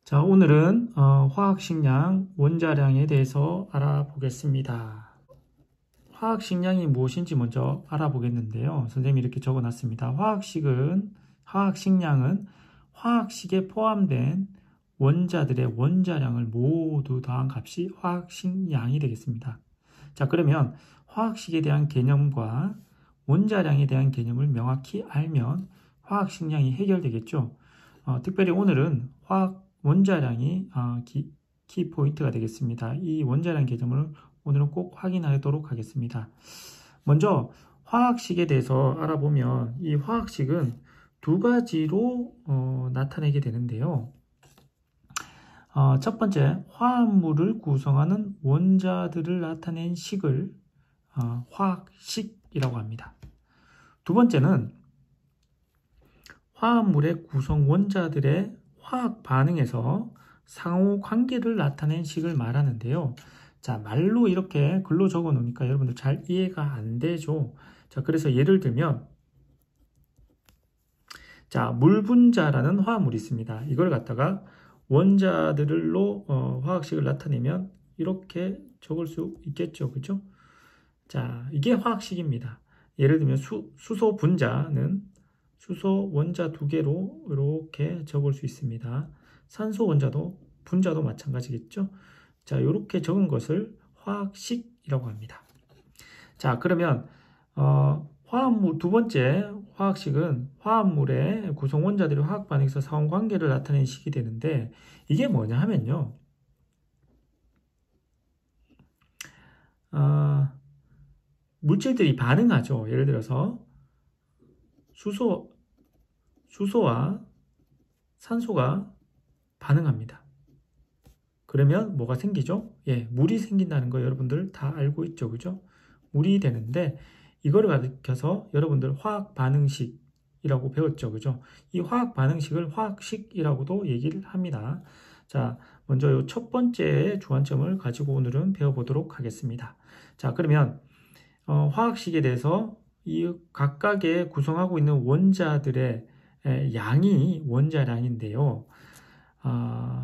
자, 오늘은 화학식량 원자량에 대해서 알아보겠습니다. 화학식량이 무엇인지 먼저 알아보겠는데요. 선생님이 이렇게 적어놨습니다. 화학식량은 화학식에 포함된 원자들의 원자량을 모두 더한 값이 화학식량이 되겠습니다. 자, 그러면 화학식에 대한 개념과 원자량에 대한 개념을 명확히 알면 화학식량이 해결되겠죠. 특별히 오늘은 원자량이 키포인트가 되겠습니다. 이 원자량 개념을 오늘은 꼭 확인하도록 하겠습니다. 먼저 화학식에 대해서 알아보면 이 화학식은 두 가지로 나타내게 되는데요. 첫 번째, 화합물을 구성하는 원자들을 나타낸 식을 화학식이라고 합니다. 두 번째는 화합물의 구성 원자들의 화학 반응에서 상호 관계를 나타낸 식을 말하는데요. 자, 말로 이렇게 글로 적어 놓으니까 여러분들 잘 이해가 안 되죠. 자, 그래서 예를 들면, 자, 물분자라는 화합물이 있습니다. 이걸 갖다가 원자들로 화학식을 나타내면 이렇게 적을 수 있겠죠. 그죠? 자, 이게 화학식입니다. 예를 들면 수소 분자는 수소 원자 두 개로 이렇게 적을 수 있습니다. 산소 분자도 마찬가지겠죠. 자, 이렇게 적은 것을 화학식이라고 합니다. 자, 그러면 화합물 두 번째 화학식은 화합물의 구성 원자들의 화학 반응에서 상호관계를 나타내는 식이 되는데, 이게 뭐냐 하면요. 물질들이 반응하죠. 예를 들어서 수소와 산소가 반응합니다. 그러면 뭐가 생기죠? 예, 물이 생긴다는 거 여러분들 다 알고 있죠, 그죠? 물이 되는데, 이거를 가리켜서 여러분들 화학 반응식이라고 배웠죠, 그죠? 이 화학 반응식을 화학식이라고도 얘기를 합니다. 자, 먼저 이 첫 번째 주안점을 가지고 오늘은 배워보도록 하겠습니다. 자, 그러면 화학식에 대해서 이 각각의 구성하고 있는 원자들의 양이 원자량인데요.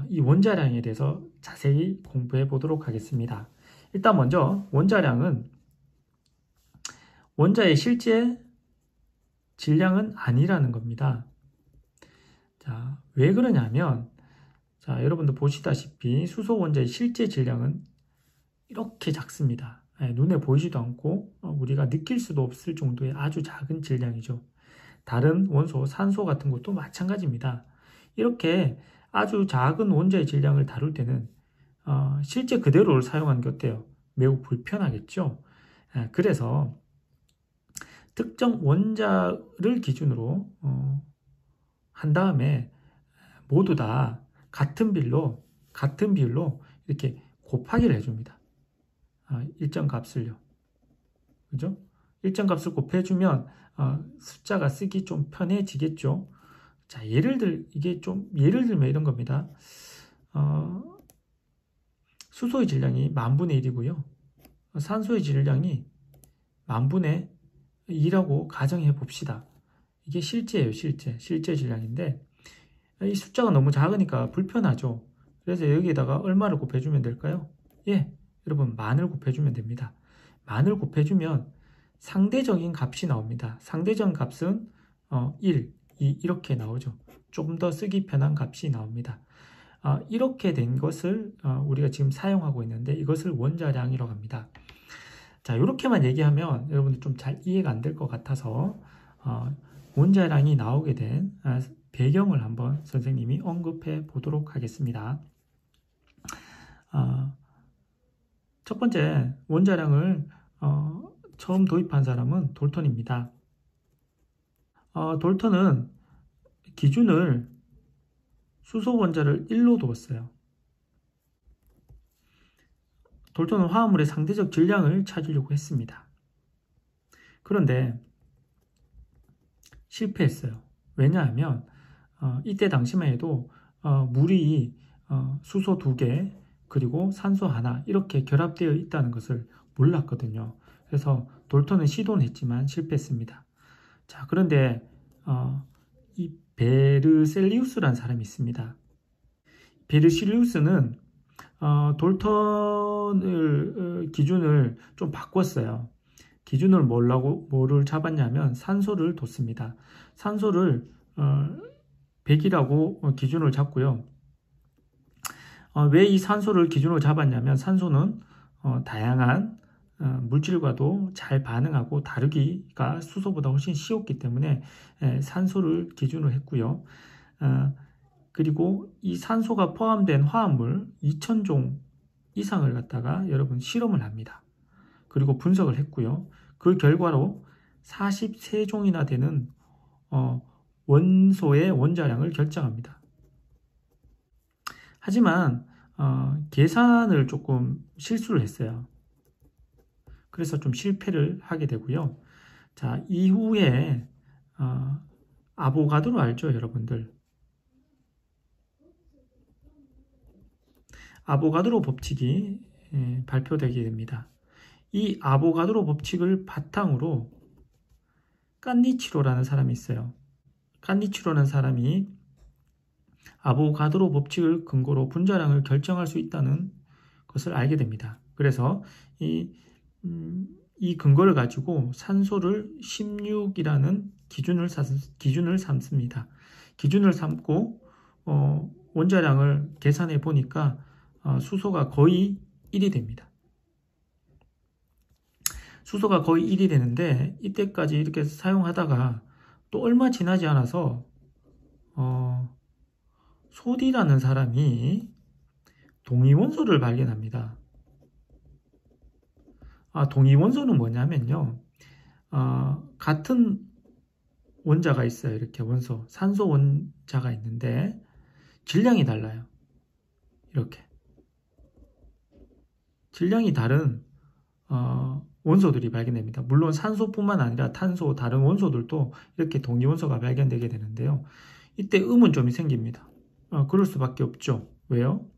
이 원자량에 대해서 자세히 공부해 보도록 하겠습니다. 일단 먼저 원자량은 원자의 실제 질량은 아니라는 겁니다. 자, 왜 그러냐면, 자, 여러분들 보시다시피 수소 원자의 실제 질량은 이렇게 작습니다. 눈에 보이지도 않고 우리가 느낄 수도 없을 정도의 아주 작은 질량이죠. 다른 원소, 산소 같은 것도 마찬가지입니다. 이렇게 아주 작은 원자의 질량을 다룰 때는 실제 그대로를 사용하는 게 어때요? 매우 불편하겠죠. 그래서 특정 원자를 기준으로 한 다음에 모두 다 같은 비율로 이렇게 곱하기를 해줍니다. 일정 값을요. 그죠? 일정 값을 곱해주면 숫자가 쓰기 좀 편해지겠죠. 자, 예를 들면 이런 겁니다. 수소의 질량이 10,000분의 1이고요. 산소의 질량이 10,000분의 2라고 가정해 봅시다. 이게 실제예요, 실제 질량인데, 이 숫자가 너무 작으니까 불편하죠. 그래서 여기에다가 얼마를 곱해주면 될까요? 예, 여러분, 만을 곱해주면 됩니다. 만을 곱해주면 상대적인 값이 나옵니다. 상대적인 값은 1, 2 이렇게 나오죠. 좀 더 쓰기 편한 값이 나옵니다. 이렇게 된 것을 우리가 지금 사용하고 있는데, 이것을 원자량이라고 합니다. 자, 이렇게만 얘기하면 여러분들 좀 잘 이해가 안 될 것 같아서 원자량이 나오게 된 배경을 한번 선생님이 언급해 보도록 하겠습니다. 첫 번째 원자량을 처음 도입한 사람은 돌턴입니다. 돌턴은 기준을 수소 원자를 1로 두었어요. 돌턴은 화합물의 상대적 질량을 찾으려고 했습니다. 그런데 실패했어요. 왜냐하면 이때 당시만 해도 물이 수소 2개 그리고 산소 하나 이렇게 결합되어 있다는 것을 몰랐거든요. 그래서 돌턴은 시도는 했지만 실패했습니다. 자, 그런데 이 베르셀리우스라는 사람이 있습니다. 베르실리우스는 돌턴을 기준을 좀 바꿨어요. 기준을 뭐를 잡았냐면 산소를 뒀습니다. 산소를 100이라고 기준을 잡고요. 왜 이 산소를 기준으로 잡았냐면 산소는 다양한 물질과도 잘 반응하고 다루기가 수소보다 훨씬 쉬웠기 때문에 산소를 기준으로 했고요. 그리고 이 산소가 포함된 화합물 2000종 이상을 갖다가 여러분 실험을 합니다. 그리고 분석을 했고요. 그 결과로 43종이나 되는 원소의 원자량을 결정합니다. 하지만 계산을 조금 실수를 했어요. 그래서 좀 실패를 하게 되고요. 자, 이후에 아보가드로 알죠, 여러분들? 아보가드로 법칙이 발표되게 됩니다. 이 아보가드로 법칙을 바탕으로 깐니치로라는 사람이 있어요. 깐니치로라는 사람이 아보가드로 법칙을 근거로 분자량을 결정할 수 있다는 것을 알게 됩니다. 그래서 이 근거를 가지고 산소를 16이라는 기준을 삼습니다. 기준을 삼고 원자량을 계산해 보니까 수소가 거의 1이 됩니다. 수소가 거의 1이 되는데 이때까지 이렇게 사용하다가 또 얼마 지나지 않아서 소디라는 사람이 동위원소를 발견합니다. 동위원소는 뭐냐면요. 같은 원자가 있어요. 이렇게 원소, 산소 원자가 있는데 질량이 달라요. 이렇게. 질량이 다른 원소들이 발견됩니다. 물론 산소뿐만 아니라 탄소, 다른 원소들도 이렇게 동위원소가 발견되게 되는데요. 이때 의문점이 생깁니다. 그럴 수밖에 없죠. 왜요?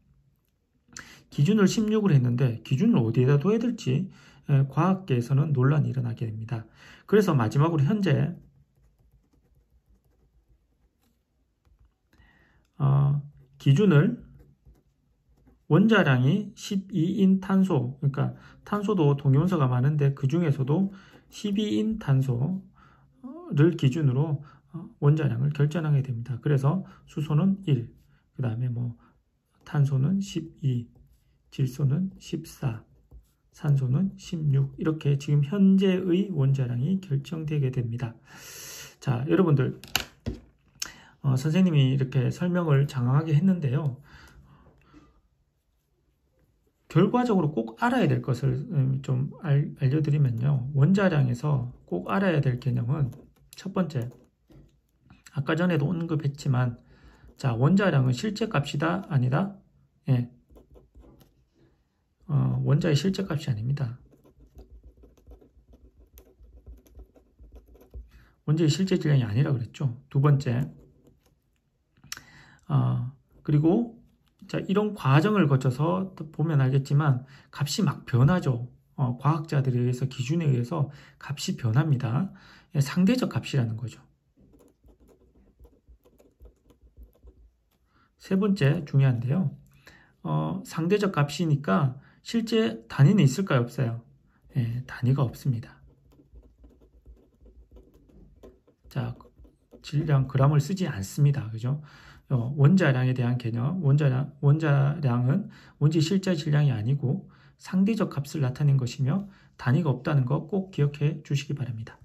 기준을 16을 했는데 기준을 어디에다 둬야 될지 과학계에서는 논란이 일어나게 됩니다. 그래서 마지막으로 현재 기준을 원자량이 12인 탄소, 그러니까 탄소도 동위원소가 많은데 그 중에서도 12인 탄소를 기준으로 원자량을 결정하게 됩니다. 그래서 수소는 1, 그 다음에 탄소는 12, 질소는 14, 산소는 16, 이렇게 지금 현재의 원자량이 결정되게 됩니다. 자, 여러분들 선생님이 이렇게 설명을 장황하게 했는데요. 결과적으로 꼭 알아야 될 것을 좀 알려드리면요. 원자량에서 꼭 알아야 될 개념은 첫 번째, 아까 전에도 언급했지만, 자, 원자량은 실제 값이다? 아니다? 예. 원자의 실제 값이 아닙니다. 원자의 실제 질량이 아니라 그랬죠. 두 번째, 그리고 자, 이런 과정을 거쳐서 보면 알겠지만 값이 막 변하죠. 과학자들에 의해서, 기준에 의해서 값이 변합니다. 상대적 값이라는 거죠. 세 번째 중요한데요. 상대적 값이니까 실제 단위는 있을까요? 없어요? 단위가 없습니다. 자, 질량 g을 쓰지 않습니다. 그죠? 원자량에 대한 개념, 원자량은 원자의 실제 질량이 아니고 상대적 값을 나타낸 것이며 단위가 없다는 거 꼭 기억해 주시기 바랍니다.